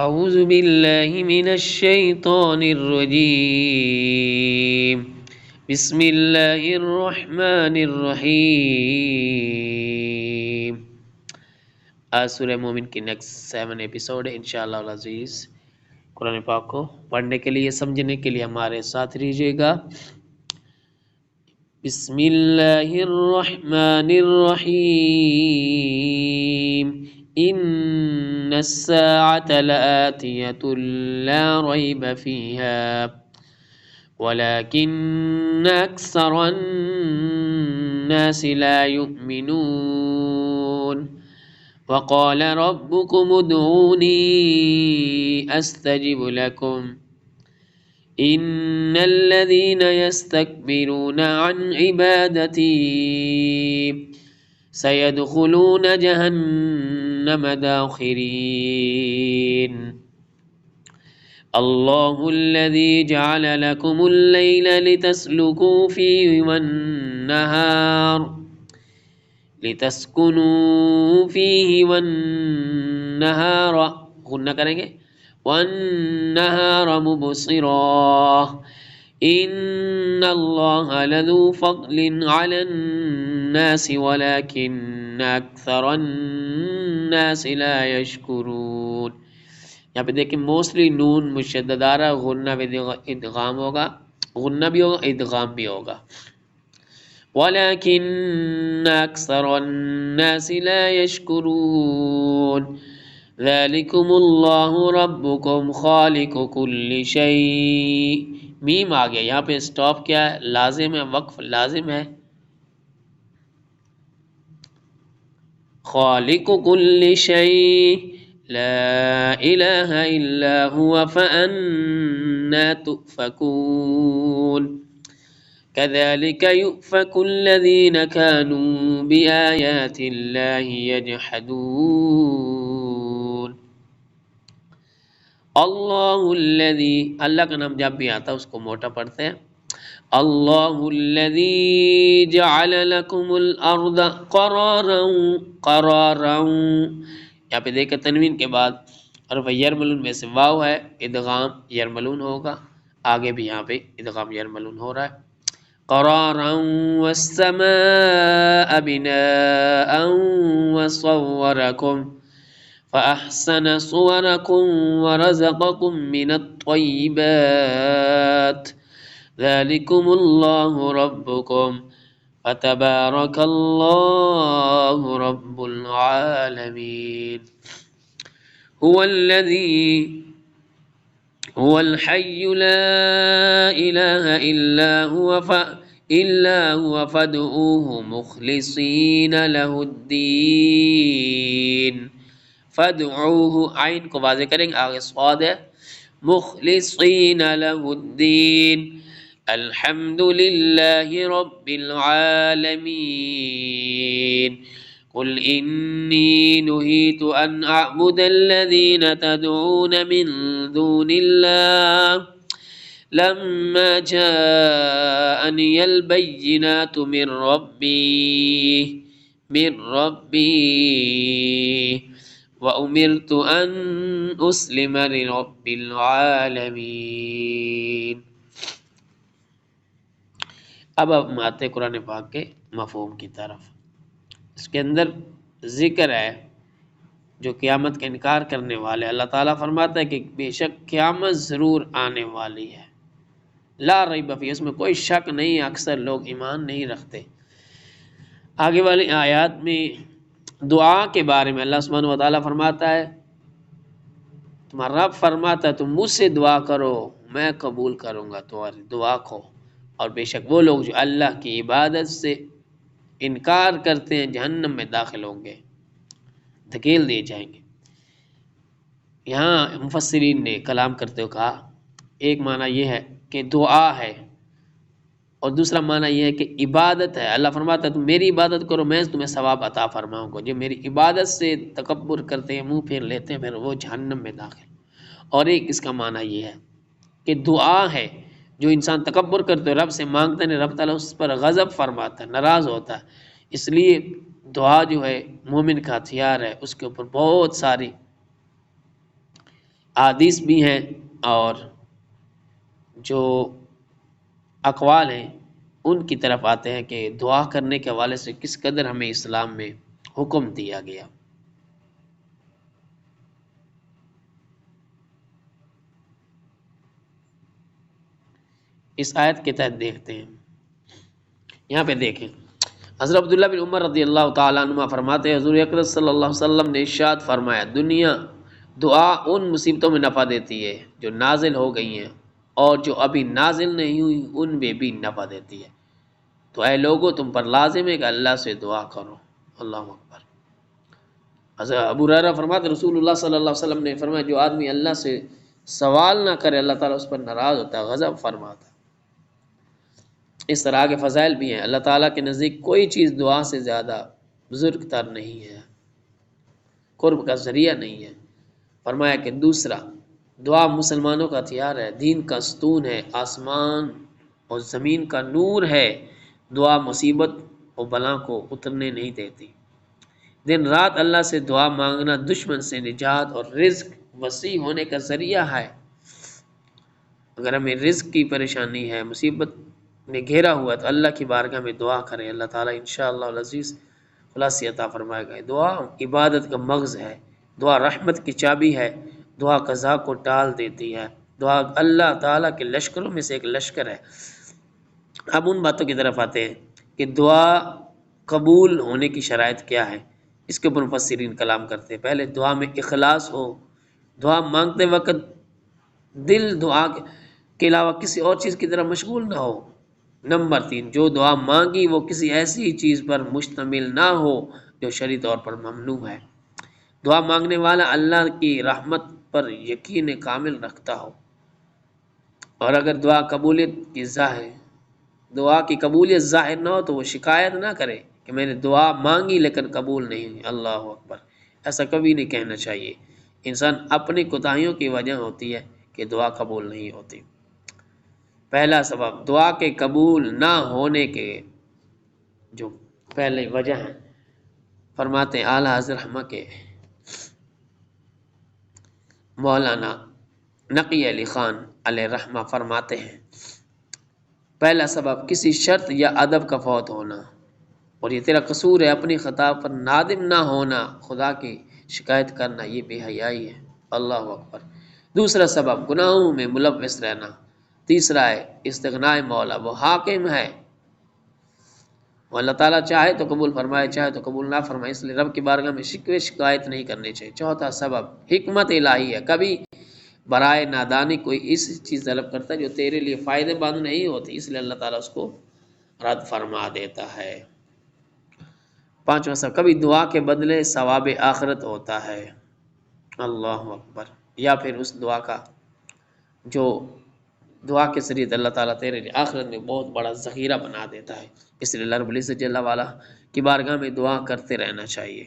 اعوذ باللہ من الشیطان الرجیم بسم اللہ الرحمن الرحیم۔ آج سورہ مومن کی نیکسٹ 7 ایپیسوڈ ہے انشاءاللہ العزیز۔ قرآن پاک کو پڑھنے کے لیے سمجھنے کے لیے ہمارے ساتھ رہیے گا۔ بسم اللہ الرحمن الرحیم۔ ان الساعة لآتية لا ريب فيها ولكن أكثر الناس لا يؤمنون وقال ربكم ادعوني أستجب لكم إن الذين يستكبرون عن عبادتي سيدخلون جهنم داخرين الله الذي جعل لكم الليل لتسلكوا فيه لتسكنوا فيه والنهار غنہ کریں گے والنهار مبصرا ان اللہ لذو فضل على الناس ولكن اکثر الناس لا يشکرون۔ یہاں پہ دیکھیں موسٹلی نون مشددارہ غنہ ادغام ہوگا، غنہ بھی ہوگا ادغام بھی ہوگا۔ وَلَكِنَّ أَكْثَرَ النَّاسِ لَا يَشْكُرُونَ ذَلِكُمُ اللَّهُ رَبُّكُمْ خَالِقُ كُلِّ شَيْءٍ۔ میم آ گیا، یہاں پہ سٹاپ کیا ہے؟ لازم ہے، وقف لازم ہے۔ خالق كل شيء لا إله إلا هو فأنا تؤفكون كذلك يؤفك الذين كانوا بآيات الله يجحدون۔ اللہ الذی، اللہ کا نام جب بھی آتا ہے اس کو موٹا پڑھتے ہیں۔ اللہ الذی جعل لکم الارض قرارا یہاں پہ دیکھیں تنوین کے بعد حرف یرملون میں سے واو ہے، ادغام یرملون ہوگا، آگے بھی یہاں پہ ادغام یرملون ہو رہا ہے۔ قرارا والسماء بناء وصورکم فأحسن صورکم ورزقکم من الطیبات ذلكم اللہ ربکم فتبارک اللہ رب العالمین۔ هو الحی لا الہ الا هو فادعوه مخلصین له الدین۔ فادعوه عین کو واضح کریں گے، آگے صاد ہے، مخلصین له الدین الحمد للہ رب العالمین۔ قل انی نہیت ان اعبد الذین تدعون من دون اللہ لما جاءنی البینات من ربی وأمرت أن أسلم لرب العالمین۔ اب ہم آتے قرآن پاک کے مفہوم کی طرف۔ اس کے اندر ذکر ہے جو قیامت کا انکار کرنے والے، اللہ تعالیٰ فرماتا ہے کہ بے شک قیامت ضرور آنے والی ہے، لا ریب فیہ، اس میں کوئی شک نہیں ہے، اکثر لوگ ایمان نہیں رکھتے۔ آگے والی آیات میں دعا کے بارے میں اللہ سبحانہ و تعالیٰ فرماتا ہے، تمہارا رب فرماتا ہے تم مجھ سے دعا کرو میں قبول کروں گا تمہاری دعا کو، اور بے شک وہ لوگ جو اللہ کی عبادت سے انکار کرتے ہیں جہنم میں داخل ہوں گے، دھکیل دیے جائیں گے۔ یہاں مفسرین نے کلام کرتے ہوئے کہا ایک معنی یہ ہے کہ دعا ہے، اور دوسرا معنی یہ ہے کہ عبادت ہے۔ اللہ فرماتا ہے تم میری عبادت کرو میں تمہیں ثواب عطا فرماؤں گا، جو میری عبادت سے تکبر کرتے ہیں، منہ پھیر لیتے ہیں، پھر وہ جہنم میں داخل۔ اور ایک اس کا معنی یہ ہے کہ دعا ہے، جو انسان تکبر کرتے رب سے مانگتا ہے، رب تعالیٰ اس پر غضب فرماتا ہے، ناراض ہوتا ہے۔ اس لیے دعا جو ہے مومن کا ہتھیار ہے، اس کے اوپر بہت ساری احادیث بھی ہیں اور جو اقوال ہیں ان کی طرف آتے ہیں کہ دعا کرنے کے حوالے سے کس قدر ہمیں اسلام میں حکم دیا گیا۔ اس آیت کے تحت دیکھتے ہیں، یہاں پہ دیکھیں حضرت عبداللہ بن عمر رضی اللہ تعالیٰ عنہ فرماتے ہیں حضور اکرم صلی اللہ علیہ وسلم نے ارشاد فرمایا دعا ان مصیبتوں میں نفع دیتی ہے جو نازل ہو گئی ہیں اور جو ابھی نازل نہیں ہوئی ان میں بھی نفع دیتی ہے، تو اے لوگوں تم پر لازم ہے کہ اللہ سے دعا کرو۔ اللہ اکبر۔ حضرت ابو ہریرہ فرماتے رسول اللہ صلی اللہ علیہ وسلم نے فرمایا جو آدمی اللہ سے سوال نہ کرے اللہ تعالیٰ اس پر ناراض ہوتا ہے، غضب فرماتا ہے۔ اس طرح کے فضائل بھی ہیں۔ اللہ تعالیٰ کے نزدیک کوئی چیز دعا سے زیادہ بزرگ تر نہیں ہے، قرب کا ذریعہ نہیں ہے۔ فرمایا کہ دوسرا، دعا مسلمانوں کا ہتھیار ہے، دین کا ستون ہے، آسمان اور زمین کا نور ہے۔ دعا مصیبت اور بلا کو اترنے نہیں دیتی۔ دن رات اللہ سے دعا مانگنا دشمن سے نجات اور رزق وسیع ہونے کا ذریعہ ہے۔ اگر ہمیں رزق کی پریشانی ہے، مصیبت نے گھیرا ہوا تو اللہ کی بارگاہ میں دعا کریں، اللہ تعالیٰ انشاءاللہ العزیز خلاصی عطا فرمائے گا۔ دعا عبادت کا مغز ہے، دعا رحمت کی چابی ہے، دعا قضا کو ٹال دیتی ہے، دعا اللہ تعالیٰ کے لشکروں میں سے ایک لشکر ہے۔ اب ان باتوں کی طرف آتے ہیں کہ دعا قبول ہونے کی شرائط کیا ہے، اس کے اوپر مفسرین کلام کرتے ہیں۔ پہلے دعا میں اخلاص ہو، دعا مانگتے وقت دل دعا کے علاوہ کسی اور چیز کی طرف مشغول نہ ہو۔ نمبر 3، جو دعا مانگی وہ کسی ایسی چیز پر مشتمل نہ ہو جو شرعی طور پر ممنوع ہے۔ دعا مانگنے والا اللہ کی رحمت پر یقین کامل رکھتا ہو، اور اگر دعا کی قبولیت ظاہر نہ ہو تو وہ شکایت نہ کرے کہ میں نے دعا مانگی لیکن قبول نہیں ہوئی۔ اللہ اکبر، ایسا کبھی نہیں کہنا چاہیے۔ انسان اپنی کوتاہیوں کی وجہ ہوتی ہے کہ دعا قبول نہیں ہوتی۔ پہلا سبب دعا کے قبول نہ ہونے کے جو پہلے وجہ ہیں، فرماتے ہیں اعلیٰ حضرت رحمہ کے مولانا نقی علی خان علیہ رحمہ فرماتے ہیں پہلا سبب کسی شرط یا ادب کا فوت ہونا، اور یہ تیرا قصور ہے، اپنی خطا پر نادم نہ ہونا، خدا کی شکایت کرنا، یہ بے حیائی ہے۔ اللہ اکبر۔ دوسرا سبب گناہوں میں ملوث رہنا۔ تیسرا ہے استغناء مولا، وہ حاکم ہے، وہ اللہ تعالیٰ چاہے تو قبول فرمائے، چاہے تو قبول نہ فرمائے، اس لیے رب کی بارگاہ میں شکوے شکایت نہیں کرنی چاہیے۔ چوتھا سبب حکمت الہی ہے، کبھی برائے نادانی کوئی ایسی چیز طلب کرتا ہے جو تیرے لیے فائدے مند نہیں ہوتی، اس لیے اللہ تعالیٰ اس کو رد فرما دیتا ہے۔ پانچواں سبب کبھی دعا کے بدلے ثواب آخرت ہوتا ہے۔ اللہ اکبر۔ یا پھر اس دعا کا جو دعا کے ذریعے اللہ تعالیٰ تیرے لیے آخرت میں بہت بڑا ذخیرہ بنا دیتا ہے، اس لیے اللہ رب العزت جل وعلا کی بارگاہ میں دعا کرتے رہنا چاہیے۔